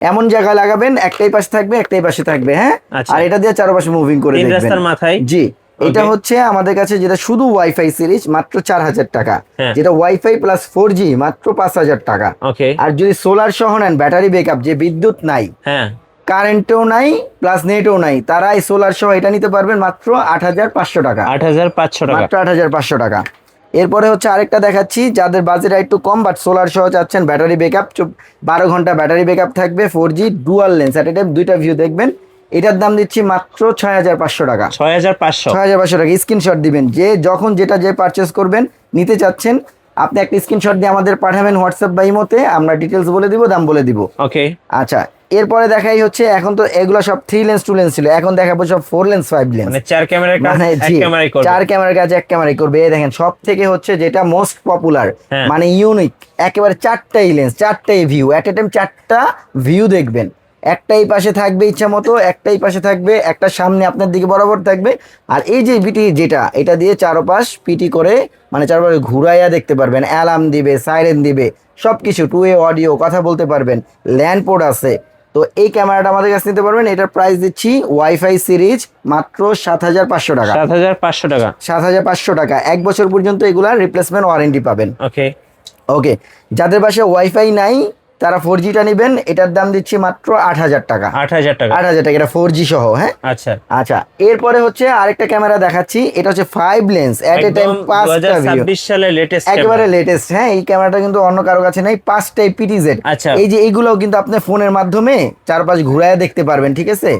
এমন জায়গায় লাগাবেন একটাই পাশে থাকবে একটাই পাশে থাকবে, হ্যাঁ। আচ্ছা। আর এটা দিয়ে চারপাশে মুভিং করে তিন দেখবেন রাস্তার মাথায়। জি। এটা হচ্ছে আমাদের কাছে যেটা শুধু ওয়াইফাই সিরিজ মাত্র 4000 টাকা, হ্যাঁ। যেটা ওয়াইফাই প্লাস 4G মাত্র 5000 টাকা। ওকে। আর যদি সোলার সহ নেন, ব্যাটারি ব্যাকআপ, যে বিদ্যুৎ নাই, হ্যাঁ, কারেন্টও নাই প্লাস নেটও নাই, তারা এই সোলার সহ এটা নিতে পারবেন মাত্র 8500 টাকা, 8500 টাকা। মাত্র 8500 টাকা। এরপরে হচ্ছে আরেকটা দেখাচ্ছি, যাদের বাজেট একটু কম বাট সোলার সহ চাচ্ছেন, ব্যাটারি ব্যাকআপ 12 ঘন্টা ব্যাটারি ব্যাকআপ থাকবে, 4G dual lens, at a time দুইটা ভিউ দেখবেন। এটার দাম দিচ্ছি মাত্র 6500 টাকা। 6500। 6500 টাকা। স্ক্রিনশট দিবেন, যে যখন যেটা যে পারচেস করবেন নিতে চাচ্ছেন, আপনি একটা স্ক্রিনশট দিয়ে আমাদের পাঠাবেন হোয়াটসঅ্যাপ বা ইমোতে, আমরা ডিটেলস বলে দিব, দাম বলে দিব। ওকে। আচ্ছা, এরপরে দেখাই হচ্ছে, এখন তো এগুলো সব 3 লেন্স 2 লেন্স ছিল, এখন দেখাবো সব 4 লেন্স 5 লেন্স, মানে 4 ক্যামেরার কাজ মানে এক ক্যামেরাই করবে। 4 ক্যামেরার কাজ এক ক্যামেরাই করবে। এই দেখেন, সব থেকে হচ্ছে যেটা মোস্ট পপুলার, হ্যাঁ। মানে ইউনিক, একেবারে 4টাই লেন্স, 4টাই ভিউ, এট এ টাইম 4টা ভিউ দেখবেন। একটাই পাশে থাকবে ইচ্ছা মতো, একটাই পাশে থাকবে, একটা সামনে আপনার দিকে বরাবর থাকবে। আর এই যে বিটি, যেটা এটা দিয়ে চারপাশ পিটি করে, মানে চারপাশে ঘুরাইয়া দেখতে পারবেন, অ্যালার্ম দিবে, সাইরেন দিবে, সবকিছু, 2 ওয়ে অডিও, কথা বলতে পারবেন, ল্যান্ড পোর্ট আছে। তো এই ক্যামেরাটা আমাদের কাছে নিতে পারবেন। এটার প্রাইস দিচ্ছি ওয়াইফাই সিরিজ মাত্র 7500 টাকা। 7500 টাকা। 7500 টাকা, 1 বছর পর্যন্ত এগুলা রিপ্লেসমেন্ট ওয়ারেন্টি পাবেন। ওকে। ওকে, যাদের পাশে ওয়াইফাই নাই তারা 4Gটা নেবেন, এটার দাম দিচ্ছি মাত্র 8000 টাকা। 8000 টাকা। 8000 টাকা, এটা 4G সহ, হ্যাঁ। আচ্ছা। আচ্ছা, এরপরে হচ্ছে আরেকটা ক্যামেরা দেখাচ্ছি, এটা হচ্ছে 5 লেন্স, এট এ টাইম একদম 5টা ভিউ, 2026 সালে লেটেস্ট একেবারে লেটেস্ট, হ্যাঁ। এই ক্যামেরাটা কিন্তু অন্য কারো কাছে নাই, 5টাই PTZ। আচ্ছা। এই যে এইগুলোও কিন্তু আপনি ফোনের মাধ্যমে চারপাশ ঘুরায় দেখতে পারবেন, ঠিক আছে।